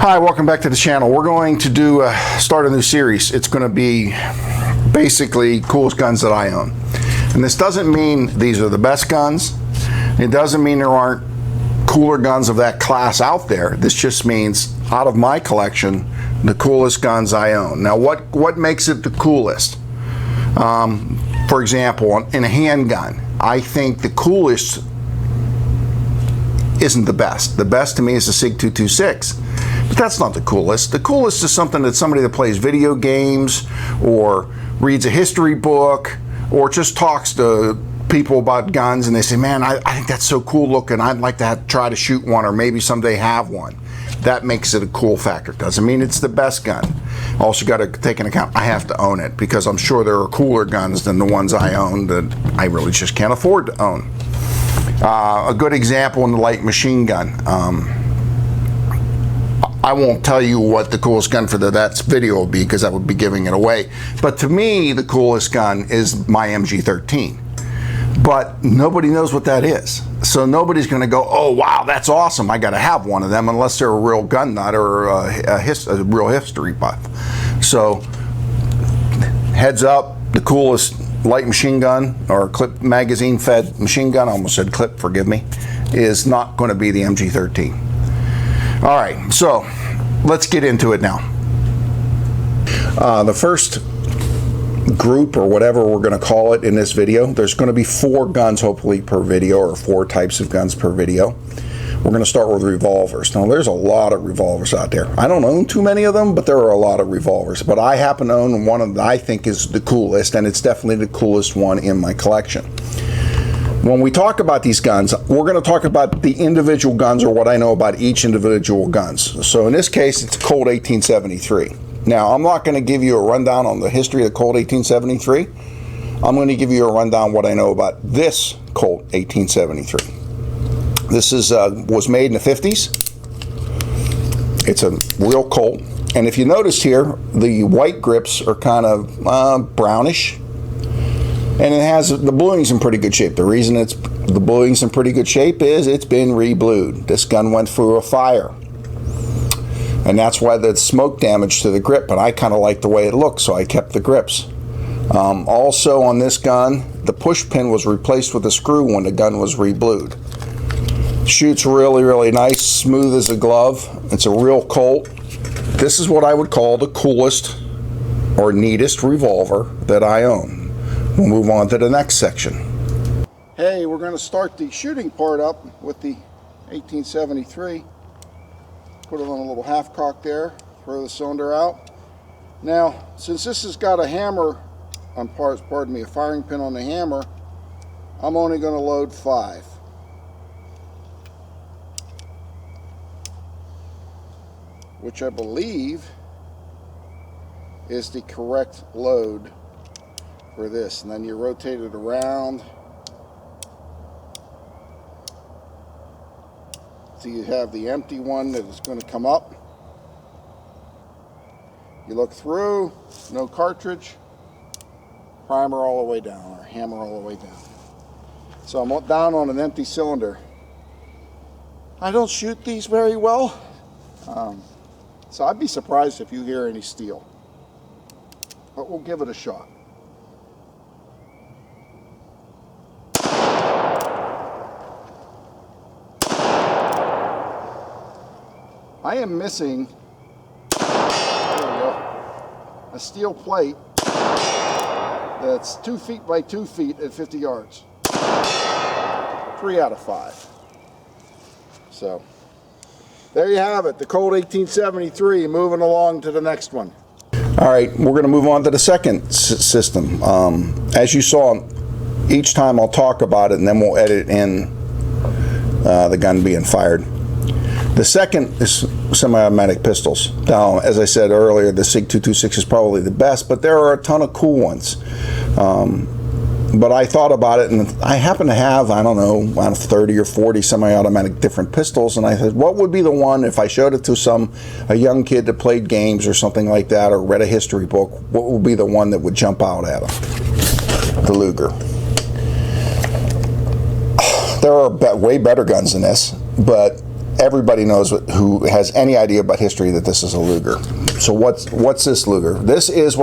Hi, welcome back to the channel. We're going to start a new series. It's going to be basically coolest guns that I own. And this doesn't mean these are the best guns. It doesn't mean there aren't cooler guns of that class out there. This just means out of my collection, the coolest guns I own. Now, what makes it the coolest? For example, in a handgun, I think the coolest isn't the best. The best to me is the SIG 226. But that's not the coolest. The coolest is something that somebody that plays video games or reads a history book or just talks to people about guns and they say, man, I think that's so cool looking. I'd like to try to shoot one or maybe someday have one. That makes it a cool factor. Doesn't mean it's the best gun. Also got to take into account I have to own it because I'm sure there are cooler guns than the ones I own that I really just can't afford to own. A good example in the light machine gun. I won't tell you what the coolest gun for that video will be because that would be giving it away. But to me, the coolest gun is my MG13. But nobody knows what that is. So nobody's going to go, oh, wow, that's awesome. I got to have one of them unless they're a real gun nut or a real history buff. So heads up, the coolest light machine gun or clip magazine fed machine gun, I almost said clip, forgive me, is not going to be the MG13. All right, so let's get into it now. The first group or whatever we're going to call it in this video, there's going to be 4 guns hopefully per video or 4 types of guns per video. We're going to start with revolvers. Now there's a lot of revolvers out there. I don't own too many of them, but there are a lot of revolvers. But I happen to own one of that I think is the coolest, and it's definitely the coolest one in my collection. When we talk about these guns, we're going to talk about the individual guns or what I know about each individual guns. So in this case, it's a Colt 1873. Now, I'm not going to give you a rundown on the history of the Colt 1873. I'm going to give you a rundown what I know about this Colt 1873. This was made in the 50s. It's a real Colt. And if you notice here, the white grips are kind of brownish. And it has the bluing's in pretty good shape. The reason the bluing's in pretty good shape is it's been re-blued. This gun went through a fire. And that's why there's smoke damage to the grip, but I kind of like the way it looks, so I kept the grips. Also on this gun, the push pin was replaced with a screw when the gun was re-blued. Shoots really, really nice, smooth as a glove. It's a real Colt. This is what I would call the coolest or neatest revolver that I own. We'll move on to the next section. Hey, we're going to start the shooting part up with the 1873. Put it on a little half cock there, throw the cylinder out. Now, since this has got a hammer on parts, pardon me, a firing pin on the hammer, I'm only going to load 5. Which I believe is the correct load for this. And then you rotate it around. So you have the empty one that is going to come up. You look through, no cartridge, primer all the way down, or hammer all the way down. So I'm down on an empty cylinder. I don't shoot these very well, so I'd be surprised if you hear any steel. But we'll give it a shot. I am missing, there we go, a steel plate that's 2 feet by 2 feet at 50 yards. 3 out of 5. So, there you have it, the Colt 1873, moving along to the next one. All right, we're going to move on to the second system. As you saw, each time I'll talk about it and then we'll edit in the gun being fired. The second is semi-automatic pistols. Now, as I said earlier, the SIG 226 is probably the best, but there are a ton of cool ones. But I thought about it, and I happen to have, I don't know, around 30 or 40 semi-automatic different pistols, and I said, what would be the one, if I showed it to a young kid that played games or something like that, or read a history book, what would be the one that would jump out at him? The Luger. There are way better guns than this, but everybody knows who has any idea about history that this is a Luger. So what's this Luger? This is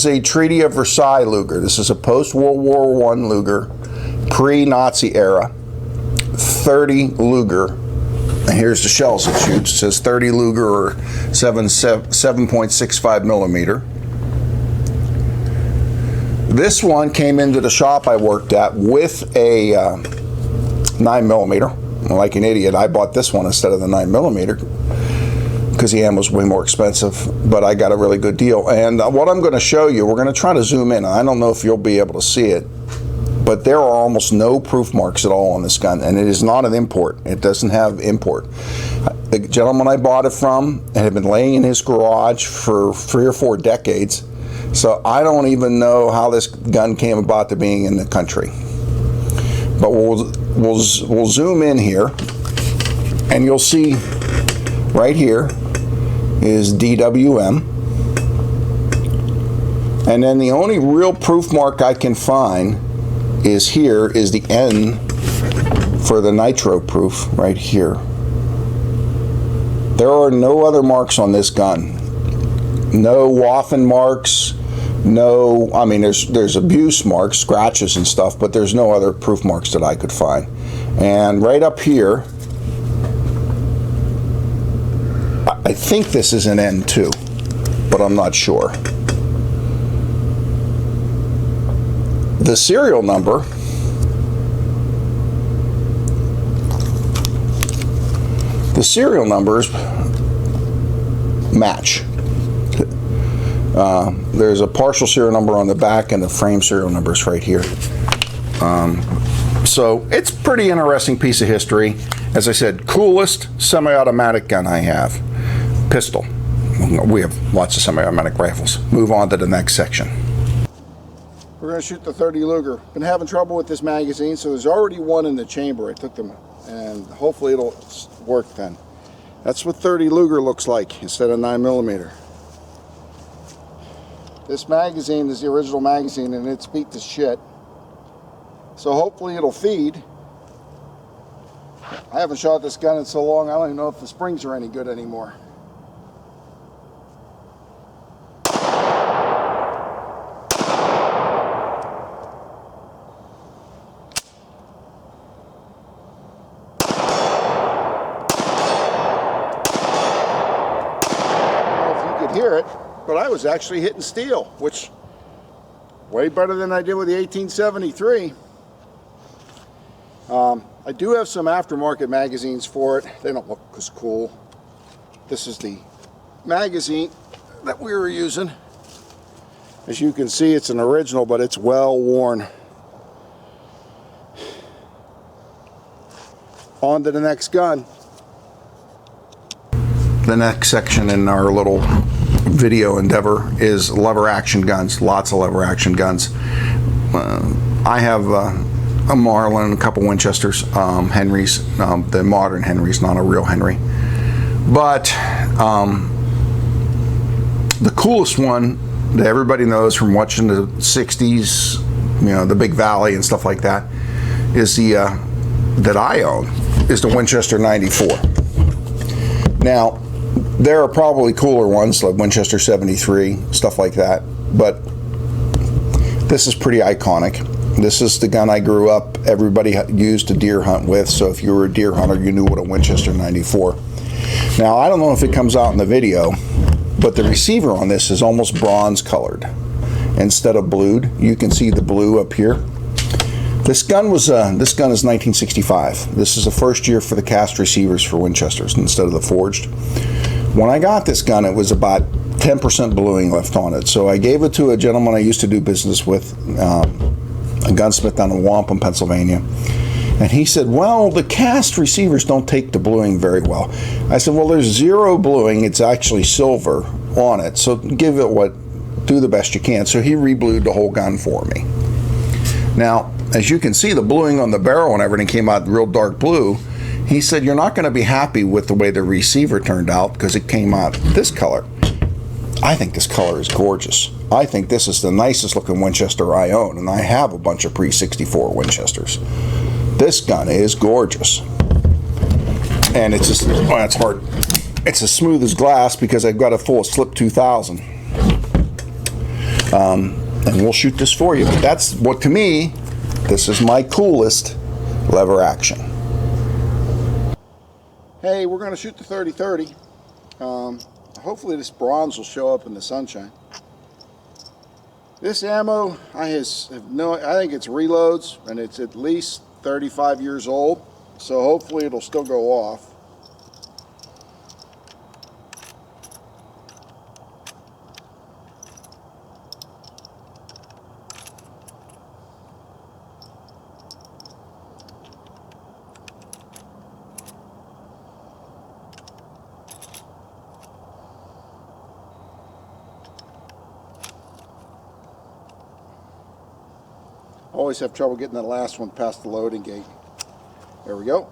a Treaty of Versailles Luger. This is a post-World War I Luger, pre-Nazi era, 30 Luger. And here's the shells it shoots. It says 30 Luger or 7.65 millimeter. This one came into the shop I worked at with a 9 millimeter. Like an idiot, I bought this one instead of the 9 millimeter because the ammo was way more expensive, but I got a really good deal. And what I'm going to show you, we're going to try to zoom in. I don't know if you'll be able to see it, but there are almost no proof marks at all on this gun, and it is not an import. It doesn't have import. The gentleman I bought it from had been laying in his garage for 3 or 4 decades, so I don't even know how this gun came about to being in the country. But we'll zoom in here, and you'll see right here is DWM, and then the only real proof mark I can find is here is the N for the nitro proof right here. There are no other marks on this gun. No Waffen marks. No, I mean there's abuse marks, scratches and stuff, but there's no other proof marks that I could find. And right up here, I think this is an N2, but I'm not sure. The serial number numbers match. There's a partial serial number on the back and the frame serial numbers right here. So it's a pretty interesting piece of history. As I said, coolest semi-automatic gun I have. Pistol. We have lots of semi-automatic rifles. Move on to the next section. We're going to shoot the 30 Luger. Been having trouble with this magazine, so there's already one in the chamber. I took them, and hopefully it'll work then. That's what 30 Luger looks like instead of 9 millimeter. This magazine is the original magazine, and it's beat to shit. So hopefully it'll feed. I haven't shot this gun in so long, I don't even know if the springs are any good anymore. Hear it, but I was actually hitting steel, which way better than I did with the 1873. I do have some aftermarket magazines for it. They don't look as cool. This is the magazine that we were using. As you can see, it's an original, but it's well worn. On to the next gun. The next section in our little video endeavor is lever action guns. Lots of lever action guns. I have a Marlin, a couple Winchesters, Henrys, the modern Henrys, not a real Henry. But the coolest one that everybody knows from watching the 60s, you know, the Big Valley and stuff like that, is the that I own is the Winchester 94. Now, there are probably cooler ones like Winchester 73, stuff like that, but this is pretty iconic. This is the gun I grew up, everybody used to deer hunt with, so if you were a deer hunter, you knew what a Winchester 94. Now, I don't know if it comes out in the video, but the receiver on this is almost bronze colored instead of blued. You can see the blue up here. This gun is 1965. This is the first year for the cast receivers for Winchesters instead of the forged. When I got this gun, it was about 10% bluing left on it. So I gave it to a gentleman I used to do business with, a gunsmith down in Wampum, Pennsylvania. And he said, well, the cast receivers don't take the bluing very well. I said, well, there's zero bluing. It's actually silver on it. So do the best you can. So he re-blued the whole gun for me. Now, as you can see, the bluing on the barrel and everything came out real dark blue. He said, you're not going to be happy with the way the receiver turned out because it came out this color. I think this color is gorgeous. I think this is the nicest looking Winchester I own, and I have a bunch of pre-64 Winchesters. This gun is gorgeous. And it's just, oh, that's hard. It's as smooth as glass because I've got it full of Slip 2000. And we'll shoot this for you. But that's what, to me, this is my coolest lever action. Hey, we're going to shoot the 30-30. Hopefully this bronze will show up in the sunshine. This ammo, I think it's reloads, and it's at least 35 years old. So hopefully it'll still go off. Always have trouble getting that last one past the loading gate. There we go.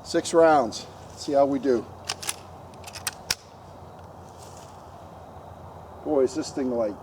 6 rounds. Let's see how we do. Boy, is this thing like...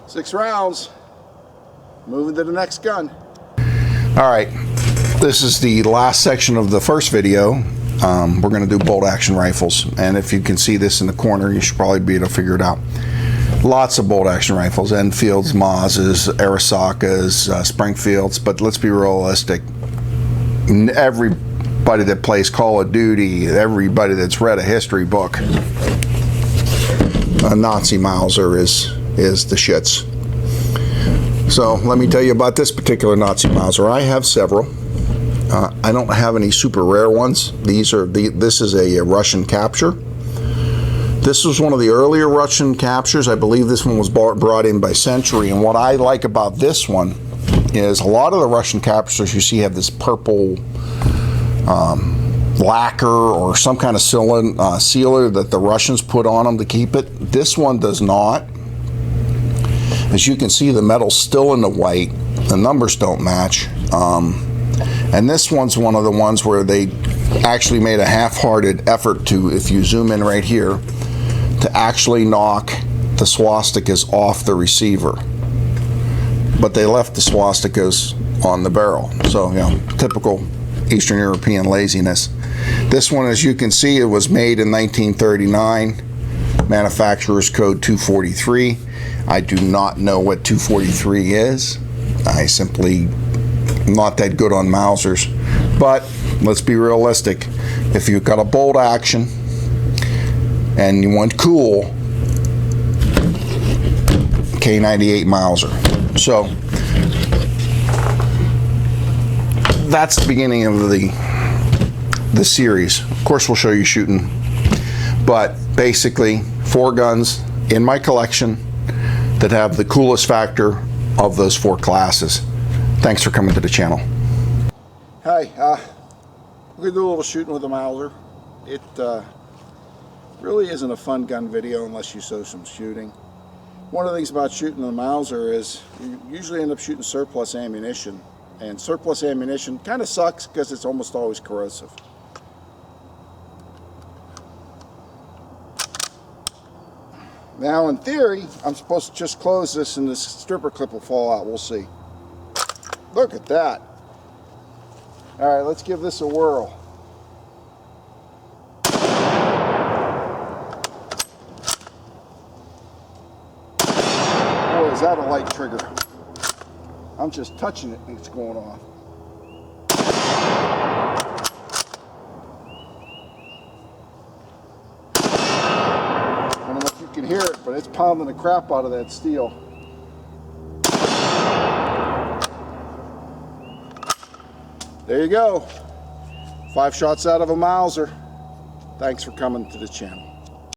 Six rounds. Moving to the next gun. All right, this is the last section of the first video. We're going to do bolt action rifles, and if you can see this in the corner, you should probably be able to figure it out. Lots of bolt action rifles: Enfields, Mazas, Arisakas, Springfields. But let's be realistic. Everybody that plays Call of Duty, everybody that's read a history book, a Nazi Mauser is the shits. So let me tell you about this particular Nazi Mauser. I have several. I don't have any super rare ones. This is a Russian capture. This was one of the earlier Russian captures. I believe this one was brought in by Century. And what I like about this one is a lot of the Russian captures you see have this purple lacquer or some kind of sealer that the Russians put on them to keep it. This one does not. As you can see, the metal's still in the white. The numbers don't match. And this one's one of the ones where they actually made a half-hearted effort to, if you zoom in right here, to actually knock the swastikas off the receiver. But they left the swastikas on the barrel. So, you know, typical Eastern European laziness. This one, as you can see, it was made in 1939. Manufacturer's code 243. I do not know what 243 is. I simply am not that good on Mausers. But let's be realistic. If you've got a bolt action and you want cool, K98 Mauser. So that's the beginning of the series. Of course, we'll show you shooting, but basically 4 guns in my collection that have the coolest factor of those 4 classes. Thanks for coming to the channel. Hi, we're gonna do a little shooting with a Mauser. It really isn't a fun gun video unless you show some shooting. One of the things about shooting a Mauser is you usually end up shooting surplus ammunition, and surplus ammunition kind of sucks because it's almost always corrosive. Now, in theory, I'm supposed to just close this and this stripper clip will fall out. We'll see. Look at that. All right, let's give this a whirl. Boy, is that a light trigger. I'm just touching it and it's going off. You can hear it, but it's pounding the crap out of that steel. There you go. 5 shots out of a Mauser. Thanks for coming to the channel.